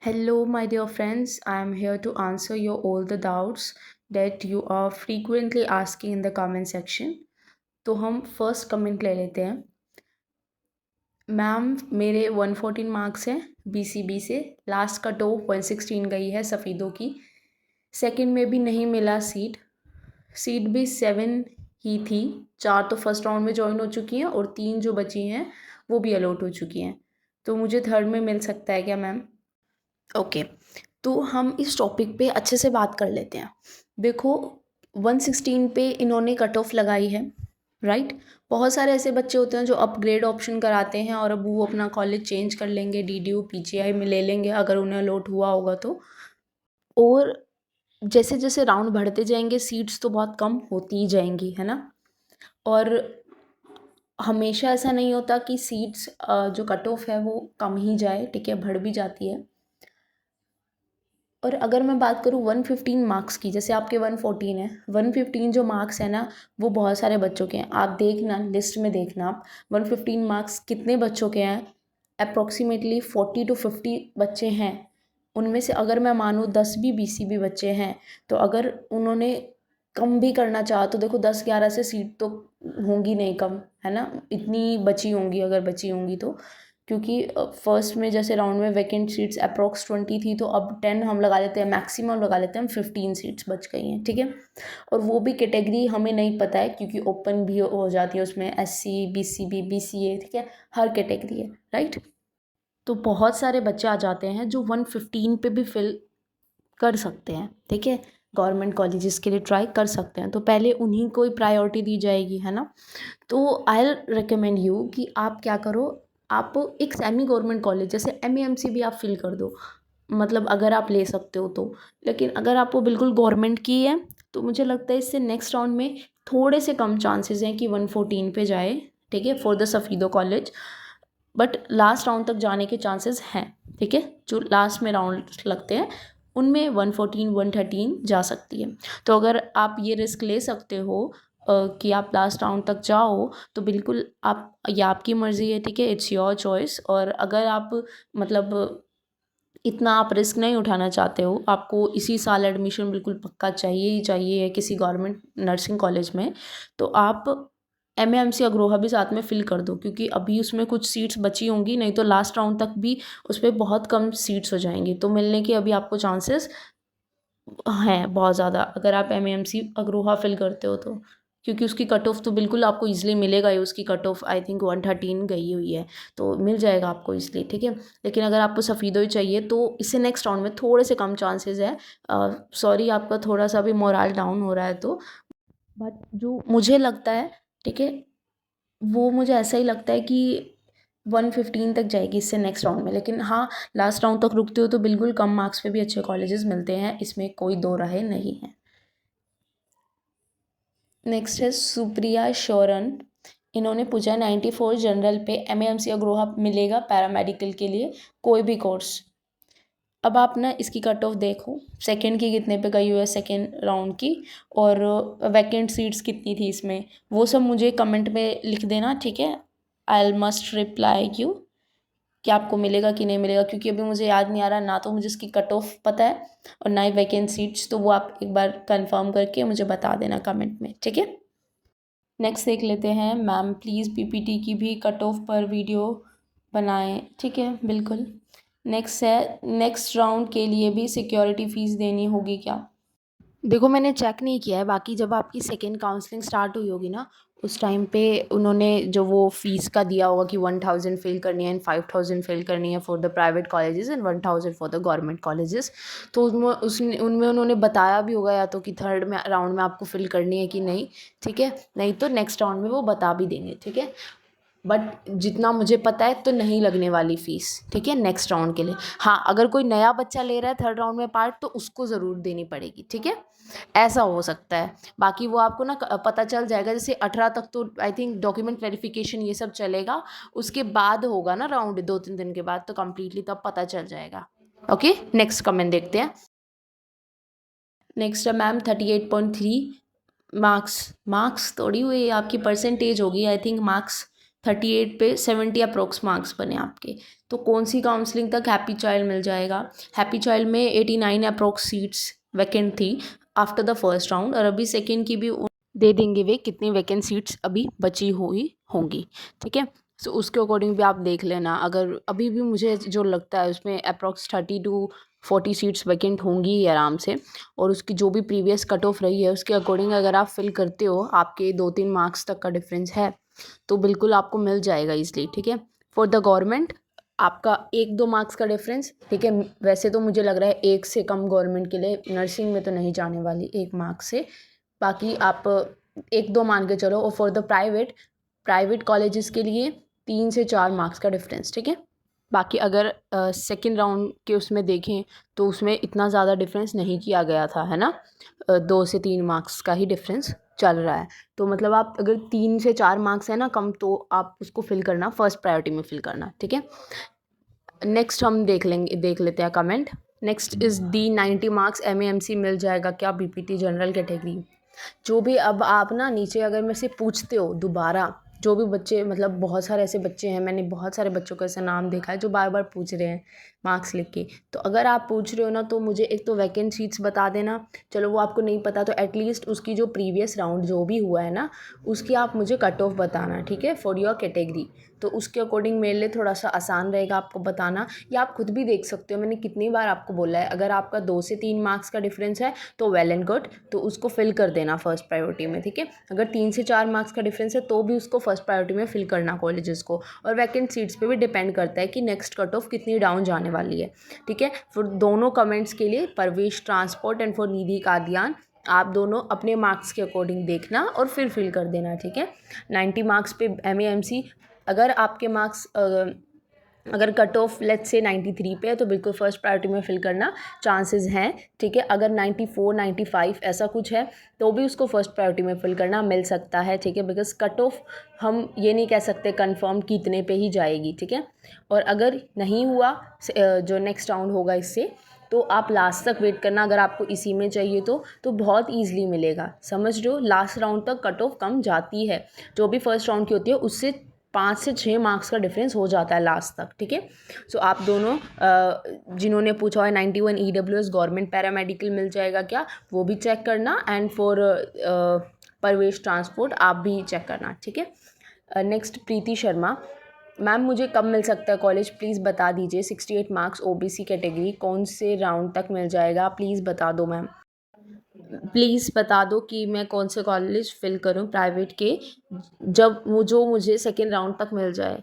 Hello, my dear friends. I am here to answer your all the doubts that you are frequently asking in the comment section. तो हम first comment ले लेते हैं। Ma'am, मेरे 114 marks हैं BCB से। Last cut off 116 गई है सफ़ीदों की। सेकंड में भी नहीं मिला सीट। सीट भी 7 ही थी। 4 तो फर्स्ट राउंड में ज्वाइन हो चुकी हैं और 3 जो बची हैं वो भी अलॉट हो चुकी हैं। तो मुझे थर्ड में मिल सकता है क्या मैम? ओके, तो हम इस टॉपिक पे अच्छे से बात कर लेते हैं। देखो, 116 पे इन्होंने कट ऑफ लगाई है, राइट। बहुत सारे ऐसे बच्चे होते हैं जो अपग्रेड ऑप्शन कराते हैं और अब वो अपना कॉलेज चेंज कर लेंगे, डीडीयू पीजीआई में ले लेंगे अगर उन्हें अलॉट हुआ होगा तो। और जैसे जैसे राउंड बढ़ते जाएंगे सीट्स तो बहुत कम होती ही जाएंगी, है ना। और हमेशा ऐसा नहीं होता कि सीट्स जो कट ऑफ है वो कम ही जाए, ठीक है, बढ़ भी जाती है। और अगर मैं बात करूँ 115 मार्क्स की, जैसे आपके 114 है, 115 जो मार्क्स है ना वो बहुत सारे बच्चों के हैं। आप देखना लिस्ट में, देखना आप 115 मार्क्स कितने बच्चों के हैं। अप्रॉक्सीमेटली 40 to 50 बच्चे हैं। उनमें से अगर मैं मानूँ 10 भी बीसीबी बच्चे हैं, तो अगर उन्होंने कम भी करना चाहा तो देखो 10-11 से सीट तो होंगी नहीं कम, है ना। इतनी बची होंगी अगर बची होंगी तो, क्योंकि फर्स्ट में जैसे राउंड में वैकेंट सीट्स अप्रॉक्स 20 थी, तो अब 10 हम लगा लेते हैं, मैक्सिमम लगा लेते हैं हम 15 सीट्स बच गई हैं, ठीक है। और वो भी कैटेगरी हमें नहीं पता है क्योंकि ओपन भी हो जाती है उसमें, एससी बीसीबी बीसीए, ठीक है, हर कैटेगरी है, राइट। तो बहुत सारे बच्चे आ जाते हैं जो 115 पे भी फिल कर सकते हैं, ठीक है, गवर्नमेंट कॉलेजेस के लिए ट्राई कर सकते हैं, तो पहले उन्हीं को ही प्रायोरिटी दी जाएगी, है ना। तो आई रिकमेंड यू कि आप क्या करो, आप एक सेमी गवर्नमेंट कॉलेज जैसे एमएएमसी भी आप फिल कर दो, मतलब अगर आप ले सकते हो तो। लेकिन अगर आपको बिल्कुल गवर्नमेंट की है तो मुझे लगता है इससे नेक्स्ट राउंड में थोड़े से कम चांसेस हैं कि 114 पे जाए, ठीक है, for the Safidon college. But last round तक जाने के चांसेस हैं, ठीक है, जो लास्ट में राउंड लगते हैं उनमें 114 113 जा सकती है। तो अगर आप ये रिस्क ले सकते हो कि आप लास्ट राउंड तक जाओ, तो बिल्कुल आप, ये आपकी मर्ज़ी है, ठीक है, इट्स योर चॉइस। और अगर आप मतलब इतना आप रिस्क नहीं उठाना चाहते हो, आपको इसी साल एडमिशन बिल्कुल पक्का चाहिए ही चाहिए है किसी गवर्नमेंट नर्सिंग कॉलेज में, तो आप एमएएमसी अग्रोहा भी साथ में फिल कर दो, क्योंकि अभी उसमें कुछ सीट्स बची होंगी, नहीं तो लास्ट राउंड तक भी उस पर बहुत कम सीट्स हो जाएंगी, तो मिलने के अभी आपको चांसेस हैं बहुत ज़्यादा अगर आप एमएएमसी अग्रोहा फिल करते हो तो। क्योंकि उसकी कट ऑफ तो बिल्कुल आपको ईजिली मिलेगा ही, उसकी कट ऑफ आई थिंक 113 गई हुई है, तो मिल जाएगा आपको इसलिए, ठीक है। लेकिन अगर आपको सफ़ीदो ही चाहिए तो इससे नेक्स्ट राउंड में थोड़े से कम चांसेस है। सॉरी, आपका थोड़ा सा भी मोरल डाउन हो रहा है तो, बट जो मुझे लगता है, ठीक है, वो मुझे ऐसा ही लगता है कि 115 तक जाएगी इससे नेक्स्ट राउंड में। लेकिन हाँ, लास्ट राउंड तक रुकते हो तो बिल्कुल कम मार्क्स पे भी अच्छे कॉलेजेस मिलते हैं, इसमें कोई दो राय नहीं है। नेक्स्ट है सुप्रिया शौरन। इन्होंने पूछा 94 जनरल पे एमएएमसी अग्रोहा मिलेगा पैरामेडिकल के लिए कोई भी कोर्स। अब आप ना इसकी कट ऑफ देखो, सेकंड की कितने पे गई हुई है, सेकंड राउंड की, और वैकेंट सीट्स कितनी थी इसमें, वो सब मुझे कमेंट में लिख देना, ठीक है। आई मस्ट रिप्लाई यू कि आपको मिलेगा कि नहीं मिलेगा, क्योंकि अभी मुझे याद नहीं आ रहा, ना तो मुझे इसकी कट ऑफ पता है और ना ही वैकेंट सीट्स, तो वो आप एक बार कंफर्म करके मुझे बता देना कमेंट में, ठीक है। नेक्स्ट देख लेते हैं, मैम प्लीज़ पीपीटी की भी कट ऑफ पर वीडियो बनाएं, ठीक है, बिल्कुल। नेक्स्ट है, नेक्स्ट राउंड के लिए भी सिक्योरिटी फ़ीस देनी होगी क्या? देखो, मैंने चेक नहीं किया है, बाकी जब आपकी सेकेंड काउंसलिंग स्टार्ट हुई होगी ना, उस टाइम पे उन्होंने जो वो फ़ीस का दिया होगा कि 1000 फिल करनी है एंड 5000 फिल करनी है for the private colleges and 1000 for the government colleges, तो उनमें उन्होंने बताया भी होगा या तो कि थर्ड में राउंड में आपको फिल करनी है कि नहीं, ठीक है, नहीं तो नेक्स्ट राउंड में वो बता भी देंगे, ठीक है। बट जितना मुझे पता है तो नहीं लगने वाली फ़ीस, ठीक है, नेक्स्ट राउंड के लिए। हाँ, अगर कोई नया बच्चा ले रहा है थर्ड राउंड में पार्ट तो उसको ज़रूर देनी पड़ेगी, ठीक है, ऐसा हो सकता है। बाकी वो आपको ना पता चल जाएगा, जैसे 18 तक तो आई थिंक डॉक्यूमेंट वेरिफिकेशन ये सब चलेगा, उसके बाद होगा ना राउंड 2-3 दिन के बाद, तो कम्प्लीटली तब पता चल जाएगा। ओके, नेक्स्ट कमेंट देखते हैं। नेक्स्ट है मैम 38.3 मार्क्स। मार्क्स थोड़ी हुई, आपकी परसेंटेज होगी आई थिंक, मार्क्स 38 पे 70 अप्रोक्स मार्क्स बने आपके। तो कौन सी काउंसलिंग तक हैप्पी चाइल्ड मिल जाएगा? हैप्पी चाइल्ड में 89 अप्रोक्स सीट्स वैकेंट थी आफ्टर द फर्स्ट राउंड, और अभी सेकेंड की भी दे देंगे वे कितनी वैकेंट सीट्स अभी बची हुई होंगी, ठीक है। सो उसके अकॉर्डिंग भी आप देख लेना। अगर अभी भी मुझे जो लगता है उसमें अप्रॉक्स 30 to 40 सीट्स वैकेंट होंगी ही आराम से, और उसकी जो भी प्रीवियस कट ऑफ रही है उसके अकॉर्डिंग अगर आप फिल करते हो, आपके 2-3 मार्क्स तक का डिफरेंस है, तो बिल्कुल आपको मिल जाएगा ईजिली, ठीक है। फॉर द गवर्नमेंट आपका 1-2 मार्क्स का डिफरेंस, ठीक है। वैसे तो मुझे लग रहा है 1 से कम गवर्नमेंट के लिए नर्सिंग में तो नहीं जाने वाली 1 मार्क्स से, बाकी आप 1-2 मान के चलो। और फॉर द प्राइवेट कॉलेजेस के लिए 3 से 4 मार्क्स का डिफरेंस, ठीक है। बाकी अगर सेकेंड राउंड के उसमें देखें तो उसमें इतना ज़्यादा डिफरेंस नहीं किया गया था, है ना। 2 से 3 मार्क्स का ही डिफरेंस चल रहा है। तो मतलब आप अगर 3 से 4 मार्क्स है ना कम, तो आप उसको फिल करना, फर्स्ट प्रायोरिटी में फिल करना, ठीक है। नेक्स्ट हम देख लेते हैं comment. Next is the 90 marks MAMC मिल जाएगा क्या BPT जनरल कैटेगरी? जो भी अब आप ना नीचे अगर मेरे से पूछते हो दोबारा, जो भी बच्चे, मतलब बहुत सारे ऐसे बच्चे हैं, मैंने बहुत सारे बच्चों का ऐसा नाम देखा है जो बार बार पूछ रहे हैं मार्क्स लिख के। तो अगर आप पूछ रहे हो ना, तो मुझे एक तो वैकेंट सीट्स बता देना। चलो वो आपको नहीं पता तो एटलीस्ट उसकी जो प्रीवियस राउंड जो भी हुआ है ना, उसकी आप मुझे कट ऑफ बताना, ठीक है, फॉर योर कैटेगरी। तो उसके अकॉर्डिंग मेरे लिए थोड़ा सा आसान रहेगा आपको बताना, या आप खुद भी देख सकते हो। मैंने कितनी बार आपको बोला है, अगर आपका 2 से 3 मार्क्स का डिफरेंस है तो वेल एंड गुड, तो उसको फिल कर देना फर्स्ट प्रायोरिटी में, ठीक है। अगर 3 से 4 मार्क्स का डिफरेंस है तो भी उसको फर्स्ट प्रायोरिटी में फिल करना कॉलेजेस को। और वैकेंट सीट्स पे भी डिपेंड करता है कि नेक्स्ट कट ऑफ कितनी डाउन जाने वाली है, ठीक है। फिर दोनों कमेंट्स के लिए परवेश ट्रांसपोर्ट एंड फॉर निधि कादियान, आप दोनों अपने मार्क्स के अकॉर्डिंग देखना और फिर फिल कर देना, ठीक है। 90 मार्क्स पे MAMC, अगर आपके मार्क्स अगर कट ऑफ लेट्स से 93 पे है तो बिल्कुल फर्स्ट प्रायोरिटी में फिल करना चांसेस हैं, ठीक है। अगर 94 95 ऐसा कुछ है तो भी उसको फर्स्ट प्रायोरिटी में फिल करना मिल सकता है, ठीक है। बिकॉज कट ऑफ हम ये नहीं कह सकते कंफर्म कि इतने पे ही जाएगी, ठीक है। और अगर नहीं हुआ जो नेक्स्ट राउंड होगा इससे, तो आप लास्ट तक वेट करना। अगर आपको इसी में चाहिए तो बहुत ईजिली मिलेगा, समझ रहे हो। लास्ट राउंड तक कट ऑफ कम जाती है, जो भी फर्स्ट राउंड की होती है उससे 5 से 6 मार्क्स का डिफरेंस हो जाता है लास्ट तक, ठीक है। सो आप दोनों जिन्होंने पूछा है 91 EWS गवर्नमेंट पैरामेडिकल मिल जाएगा क्या, वो भी चेक करना। एंड फॉर परवेश ट्रांसपोर्ट आप भी चेक करना, ठीक है। नेक्स्ट प्रीति शर्मा, मैम मुझे कब मिल सकता है कॉलेज, प्लीज़ बता दीजिए। 68 मार्क्स OBC कैटेगरी, कौन से राउंड तक मिल जाएगा, प्लीज़ बता दो मैम। प्लीज़ बता दो कि मैं कौन से कॉलेज फिल करूं प्राइवेट के, जब वो जो मुझे सेकेंड राउंड तक मिल जाए।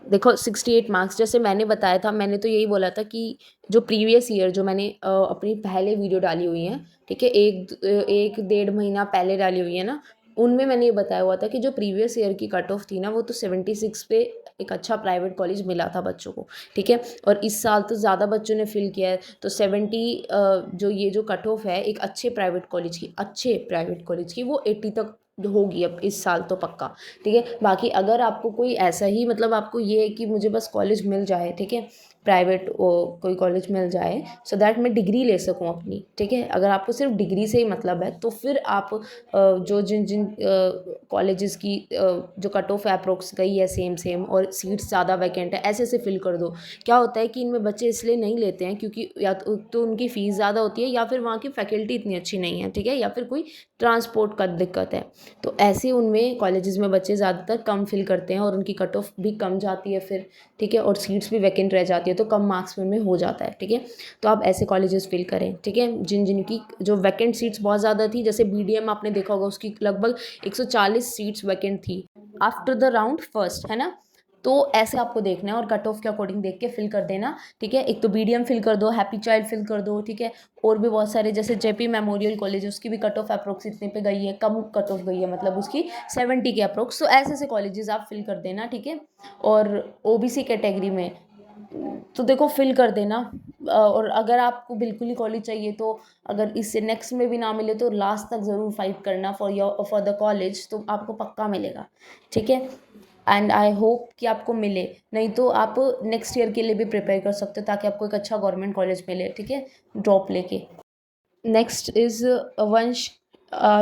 देखो 68 मार्क्स, जैसे मैंने बताया था, मैंने तो यही बोला था कि जो प्रीवियस ईयर जो मैंने अपनी पहले वीडियो डाली हुई है, ठीक है, 1-1.5 महीना पहले डाली हुई है ना, उनमें मैंने ये बताया हुआ था कि जो प्रीवियस ईयर की कट ऑफ थी ना, वो तो 76 पे एक अच्छा प्राइवेट कॉलेज मिला था बच्चों को, ठीक है। और इस साल तो ज़्यादा बच्चों ने फिल किया है, तो 70 जो ये जो कट ऑफ है एक अच्छे प्राइवेट कॉलेज की वो 80 तक होगी अब इस साल तो पक्का, ठीक है। बाकी अगर आपको कोई ऐसा ही, मतलब आपको ये है कि मुझे बस कॉलेज मिल जाए, ठीक है, प्राइवेट कोई कॉलेज मिल जाए, सो दैट मैं डिग्री ले सकूँ अपनी, ठीक है। अगर आपको सिर्फ डिग्री से ही मतलब है तो फिर आप जो जिन कॉलेजेस की जो कट ऑफ अप्रोक्स गई है सेम और सीट्स ज़्यादा वैकेंट है, ऐसे फिल कर दो। क्या होता है कि इनमें बच्चे इसलिए नहीं लेते हैं क्योंकि या तो उनकी फ़ीस ज़्यादा होती है, या फिर वहाँ की फैकल्टी इतनी अच्छी नहीं है, ठीक है, या फिर कोई ट्रांसपोर्ट का दिक्कत है। तो ऐसे उनमें कॉलेजेस में बच्चे ज़्यादातर कम फिल करते हैं और उनकी कट ऑफ भी कम जाती है फिर, ठीक है, और सीट्स भी वैकेंट रह जाती है, तो कम मार्क्स में हो जाता है, ठीक है। तो आप ऐसे कॉलेजेस फिल करें, ठीक है, जिनकी जो वैकेंट सीट्स बहुत ज़्यादा थी। जैसे BDM आपने देखा होगा, उसकी लगभग 140 सीट्स वैकेंट थी आफ्टर द राउंड फर्स्ट, है ना। तो ऐसे आपको देखना है और कट ऑफ के अकॉर्डिंग देख के फिल कर देना, ठीक है। एक तो BDM फिल कर दो, हैप्पी चाइल्ड फिल कर दो, ठीक है। और भी बहुत सारे, जैसे JP मेमोरियल कॉलेज, उसकी भी कट ऑफ अप्रोक्स इतने पे गई है, कम कट ऑफ गई है, मतलब उसकी 70 के अप्रोक्स। तो ऐसे कॉलेजेस आप फिल कर देना, ठीक है। और OBC कैटेगरी में तो देखो फिल कर देना। और अगर आपको बिल्कुल ही कॉलेज चाहिए, तो अगर इससे नेक्स्ट में भी ना मिले तो लास्ट तक ज़रूर फाइट करना फॉर द कॉलेज, तो आपको पक्का मिलेगा, ठीक है। एंड आई होप कि आपको मिले, नहीं तो आप नेक्स्ट ईयर के लिए भी प्रिपेयर कर सकते हो ताकि आपको एक अच्छा गवर्नमेंट कॉलेज मिले, ठीक है, ड्रॉप लेके। नेक्स्ट इज़ वंश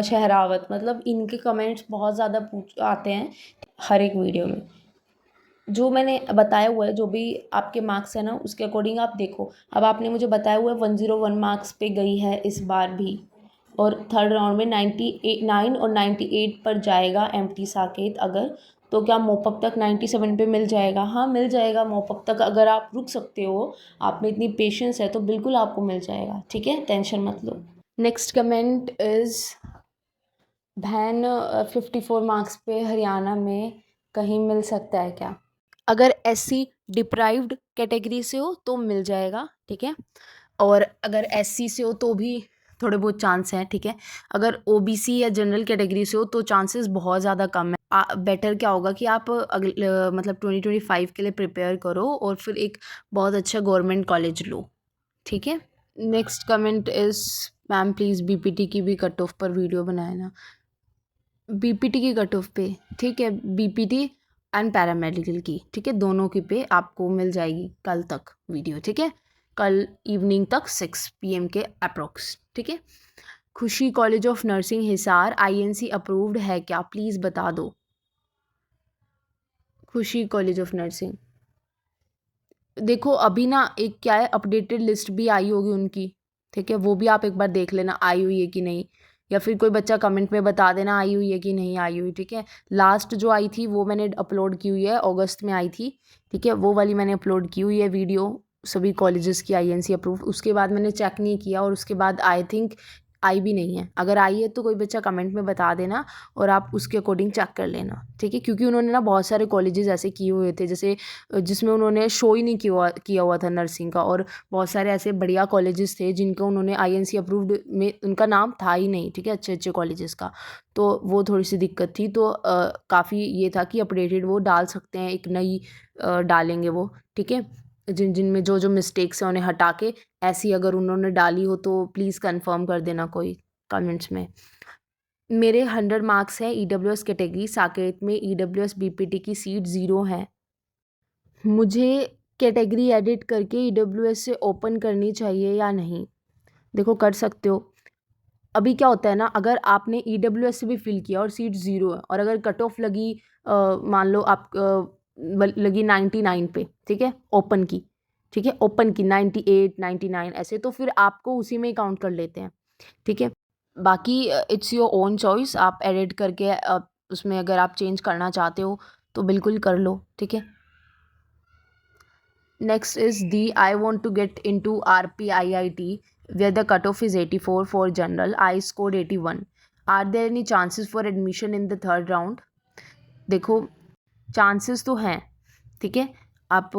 शहरावत, मतलब इनके कमेंट्स बहुत ज़्यादा आते हैं हर एक वीडियो में। जो मैंने बताया हुआ है, जो भी आपके मार्क्स है ना, उसके अकॉर्डिंग आप देखो। अब आपने मुझे बताया हुआ है 101 मार्क्स पे गई है इस बार भी, और थर्ड राउंड में 98 और 98 पर जाएगा एमटी साकेत अगर, तो क्या मोपअप तक 97 पे मिल जाएगा? हाँ मिल जाएगा मोपअप तक, अगर आप रुक सकते हो, आप में इतनी पेशेंस है तो बिल्कुल आपको मिल जाएगा, ठीक है, टेंशन मत लो। नेक्स्ट कमेंट इज़ बहन 54 मार्क्स पे हरियाणा में कहीं मिल सकता है क्या? अगर एससी डिप्राइव्ड कैटेगरी से हो तो मिल जाएगा, ठीक है, और अगर एससी से हो तो भी थोड़े बहुत चांस हैं, ठीक है। अगर ओबीसी या जनरल कैटेगरी से हो तो चांसेस बहुत ज़्यादा कम है। बेटर क्या होगा कि आप मतलब 2025 के लिए प्रिपेयर करो और फिर एक बहुत अच्छा गवर्नमेंट कॉलेज लो, ठीक है। Next comment is ma'am please BPT की भी कट ऑफ पर वीडियो बनाए ना। बीपीटी की कट ऑफ पे, ठीक है, बीपीटी एंड पैरामेडिकल की, ठीक है, दोनों की पे आपको मिल जाएगी कल तक वीडियो, ठीक है, कल इवनिंग तक 6 PM के अप्रोक्स, ठीक है। खुशी college of nursing Hisar INC approved है क्या, प्लीज़ बता दो। खुशी कॉलेज ऑफ नर्सिंग, देखो अभी ना एक क्या है, अपडेटेड लिस्ट भी आई होगी उनकी, ठीक है, वो भी आप एक बार देख लेना आई हुई है कि नहीं, या फिर कोई बच्चा कमेंट में बता देना आई हुई है कि नहीं आई हुई, ठीक है। लास्ट जो आई थी वो मैंने अपलोड की हुई है, अगस्त में आई थी, ठीक है, वो वाली मैंने अपलोड की हुई है वीडियो, सभी कॉलेजेस की आईएनसी अप्रूव। उसके बाद मैंने चेक नहीं किया, और उसके बाद आई थिंक आई भी नहीं है। अगर आई है तो कोई बच्चा कमेंट में बता देना और आप उसके अकॉर्डिंग चेक कर लेना, ठीक है, क्योंकि उन्होंने ना बहुत सारे कॉलेजेस ऐसे किए हुए थे जैसे जिसमें उन्होंने शो ही नहीं किया हुआ था नर्सिंग का, और बहुत सारे ऐसे बढ़िया कॉलेजेस थे जिनको उन्होंने आईएनसी अप्रूव्ड में उनका नाम था ही नहीं, ठीक है, अच्छे अच्छे कॉलेजेस का, तो वो थोड़ी सी दिक्कत थी। तो काफ़ी ये था कि अपडेटेड वो डाल सकते हैं, एक नई डालेंगे वो, ठीक है, जिनमें जो जो मिस्टेक्स हैं उन्हें हटा के ऐसी अगर उन्होंने डाली हो तो प्लीज़ कंफर्म कर देना कोई कमेंट्स में। मेरे 100 मार्क्स हैं ईडब्ल्यूएस कैटेगरी, साकेत में ईडब्ल्यूएस बीपीटी की सीट 0 है। मुझे कैटेगरी एडिट करके ईडब्ल्यूएस से ओपन करनी चाहिए या नहीं? देखो कर सकते हो। अभी क्या होता है ना, अगर आपने ईडब्ल्यूएस से भी फिल किया और सीट 0 है, और अगर कट ऑफ लगी मान लो आप लगी 99 पे, ठीक है, ओपन की, ठीक है, ओपन की 98 99 ऐसे, तो फिर आपको उसी में ही काउंट कर लेते हैं, ठीक है। बाकी इट्स योर ओन चॉइस, आप एडिट करके उसमें अगर आप चेंज करना चाहते हो तो बिल्कुल कर लो, ठीक है। Next is the I want to get into RPIIT where the cutoff is 84 for general. I scored 81. Are there any chances for admission in the third round? देखो चांसेस तो हैं, ठीक है, आप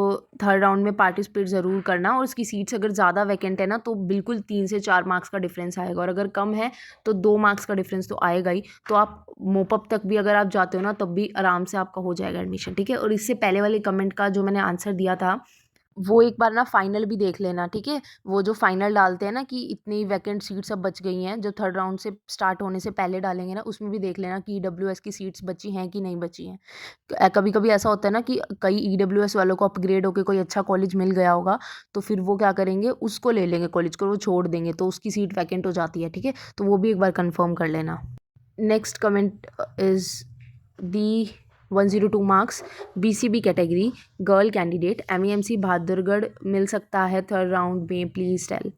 थर्ड राउंड में पार्टिसिपेट ज़रूर करना, और उसकी सीट्स अगर ज़्यादा वैकेंट है ना तो बिल्कुल 3 से 4 मार्क्स का डिफरेंस आएगा, और अगर कम है तो 2 मार्क्स का डिफरेंस तो आएगा ही। तो आप मोपअप तक भी अगर आप जाते हो ना तब भी आराम से आपका हो जाएगा एडमिशन, ठीक है। और इससे पहले वाले कमेंट का जो मैंने आंसर दिया था वो एक बार ना फाइनल भी देख लेना, ठीक है, वो जो फाइनल डालते हैं ना कि इतनी वैकेंट सीट्स अब बच गई हैं, जो थर्ड राउंड से स्टार्ट होने से पहले डालेंगे ना, उसमें भी देख लेना कि ईडब्ल्यूएस की सीट्स बची हैं कि नहीं बची हैं। कभी कभी ऐसा होता है ना कि कई ईडब्ल्यूएस वालों को अपग्रेड होकर कोई अच्छा कॉलेज मिल गया होगा, तो फिर वो क्या करेंगे, उसको ले लेंगे कॉलेज को, वो छोड़ देंगे तो उसकी सीट वैकेंट हो जाती है, ठीक है, तो वो भी एक बार कन्फर्म कर लेना। Next comment is the 102 marks BCB category girl candidate MEMC Bahadurgarh मिल सकता है थर्ड राउंड में, प्लीज़ टेल।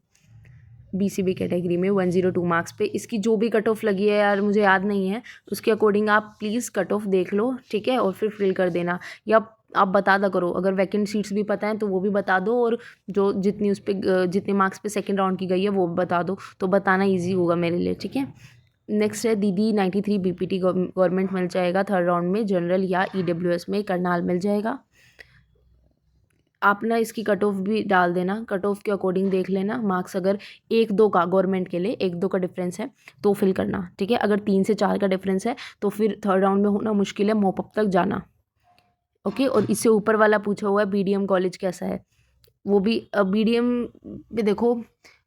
बीसीबी कैटेगरी में 102 मार्क्स पे इसकी जो भी कट ऑफ लगी है यार मुझे याद नहीं है, उसके अकॉर्डिंग आप प्लीज़ कट ऑफ देख लो, ठीक है, और फिर फिल कर देना, या आप बता दा करो, अगर वैकेंट सीट्स भी पता है तो वो भी बता दो, और जो जितनी उस पर जितने मार्क्स पे सेकेंड राउंड की गई है वो बता दो, तो बताना ईजी होगा मेरे लिए, ठीक है। नेक्स्ट है दीदी 93 बीपीटी गवर्नमेंट मिल जाएगा थर्ड राउंड में, जनरल या ईडब्ल्यूएस में करनाल मिल जाएगा। आप ना इसकी कट ऑफ भी डाल देना, कट ऑफ के अकॉर्डिंग देख लेना मार्क्स, अगर 1-2 का गवर्नमेंट के लिए 1-2 का डिफरेंस है तो फिल करना, ठीक है, अगर 3 से 4 का डिफरेंस है तो फिर थर्ड राउंड में होना मुश्किल है, मोपअप तक जाना, ओके। और इससे ऊपर वाला पूछा हुआ है बीडीएम कॉलेज कैसा है, वो भी बीडीएम में देखो,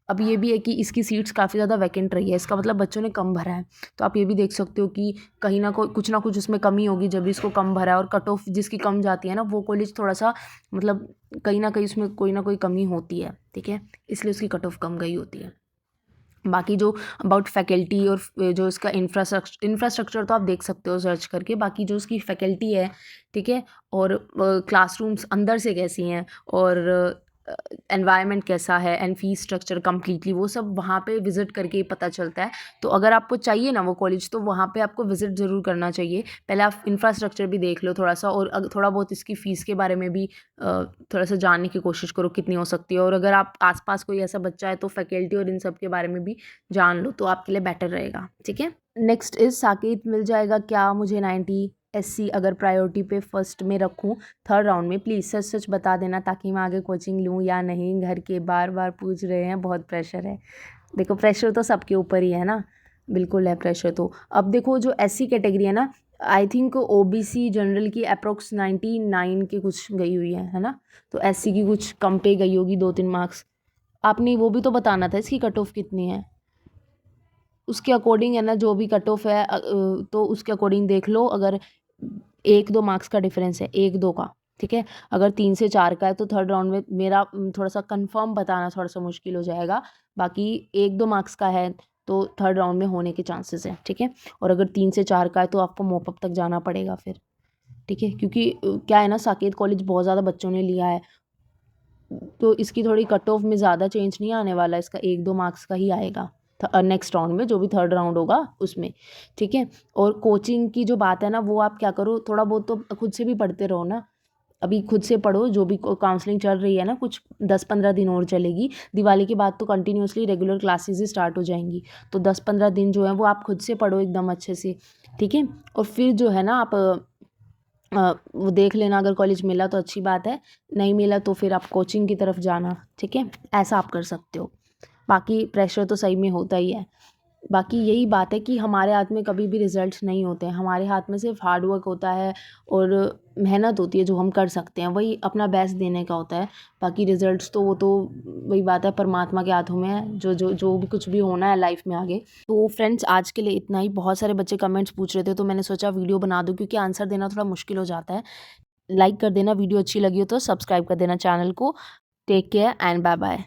अब ये भी है कि इसकी सीट्स काफ़ी ज़्यादा वैकेंट रही है, इसका मतलब बच्चों ने कम भरा है, तो आप ये भी देख सकते हो कि कहीं ना कुछ उसमें कमी होगी जब इसको कम भरा है, और कट ऑफ जिसकी कम जाती है ना वो कॉलेज थोड़ा सा मतलब कहीं ना कहीं उसमें कोई ना कोई कमी होती है, ठीक है, इसलिए उसकी कट ऑफ कम गई होती है। बाकी जो अबाउट फैकल्टी और जो इसका इंफ्रास्ट्रक्चर तो आप देख सकते हो सर्च करके। बाकी जो उसकी फैकल्टी है, ठीक है, और क्लासरूम्स अंदर से कैसी हैं, और एनवायरनमेंट कैसा है, एंड फीस स्ट्रक्चर कम्प्लीटली वो सब वहाँ पे विज़िट करके ही पता चलता है। तो अगर आपको चाहिए ना वो कॉलेज, तो वहाँ पे आपको विज़िट ज़रूर करना चाहिए। पहले आप इंफ्रास्ट्रक्चर भी देख लो थोड़ा सा, और थोड़ा बहुत इसकी फ़ीस के बारे में भी थोड़ा सा जानने की कोशिश करो कितनी हो सकती है। और अगर आप आसपास कोई ऐसा बच्चा है तो फैकल्टी और इन सब के बारे में भी जान लो, तो आपके लिए बेटर रहेगा, ठीक है। नेक्स्ट इज़ साकेत मिल जाएगा क्या मुझे 90 SC अगर प्रायोरिटी पे फर्स्ट में रखूँ थर्ड राउंड में? प्लीज़ सच सच बता देना ताकि मैं आगे कोचिंग लूँ या नहीं। घर के बार बार पूछ रहे हैं, बहुत प्रेशर है। देखो प्रेशर तो सबके ऊपर ही है ना, बिल्कुल है प्रेशर तो। अब देखो जो SC कैटेगरी है ना, आई थिंक OBC जनरल की अप्रोक्स 99 के कुछ गई हुई है ना, तो SC की कुछ कम पे गई होगी 2-3 मार्क्स। आपने वो भी तो बताना था इसकी कट ऑफ कितनी है, उसके अकॉर्डिंग है ना, जो भी कट ऑफ है तो उसके अकॉर्डिंग देख लो। अगर 1-2 मार्क्स का डिफरेंस है, 1-2 का, ठीक है। अगर 3 से 4 का है तो थर्ड राउंड में मेरा थोड़ा सा कंफर्म बताना थोड़ा सा मुश्किल हो जाएगा। बाकी 1-2 मार्क्स का है तो थर्ड राउंड में होने के चांसेस हैं, ठीक है। और अगर 3 से 4 का है तो आपको मॉपअप तक जाना पड़ेगा फिर, ठीक है, क्योंकि क्या है ना, साकेत कॉलेज बहुत ज़्यादा बच्चों ने लिया है, तो इसकी थोड़ी कट ऑफ में ज़्यादा चेंज नहीं आने वाला, इसका 1-2 मार्क्स का ही आएगा नेक्स्ट राउंड में, जो भी थर्ड राउंड होगा उसमें, ठीक है। और कोचिंग की जो बात है ना, वो आप क्या करो, थोड़ा बहुत तो खुद से भी पढ़ते रहो ना। अभी खुद से पढ़ो, जो भी काउंसलिंग चल रही है ना, कुछ 10-15 दिन और चलेगी। दिवाली के बाद तो कंटिन्यूसली रेगुलर क्लासेस ही स्टार्ट हो जाएंगी, तो 10-15 दिन जो है वो आप खुद से पढ़ो एकदम अच्छे से, ठीक है। और फिर जो है ना आप वो देख लेना, अगर कॉलेज मिला तो अच्छी बात है, नहीं मिला तो फिर आप कोचिंग की तरफ जाना, ठीक है, ऐसा आप कर सकते हो। बाकी प्रेशर तो सही में होता ही है। बाकी यही बात है कि हमारे हाथ में कभी भी रिजल्ट्स नहीं होते हैं, हमारे हाथ में सिर्फ हार्ड वर्क होता है और मेहनत होती है जो हम कर सकते हैं, वही अपना बेस्ट देने का होता है। बाकी रिजल्ट्स तो वो तो वही बात है, परमात्मा के हाथों में है, जो भी कुछ भी होना है लाइफ में आगे। तो फ्रेंड्स आज के लिए इतना ही। बहुत सारे बच्चे कमेंट्स पूछ रहे थे तो मैंने सोचा वीडियो बना दूँ, क्योंकि आंसर देना थोड़ा मुश्किल हो जाता है। लाइक कर देना, वीडियो अच्छी लगी हो तो सब्सक्राइब कर देना चैनल को। Take care and bye bye.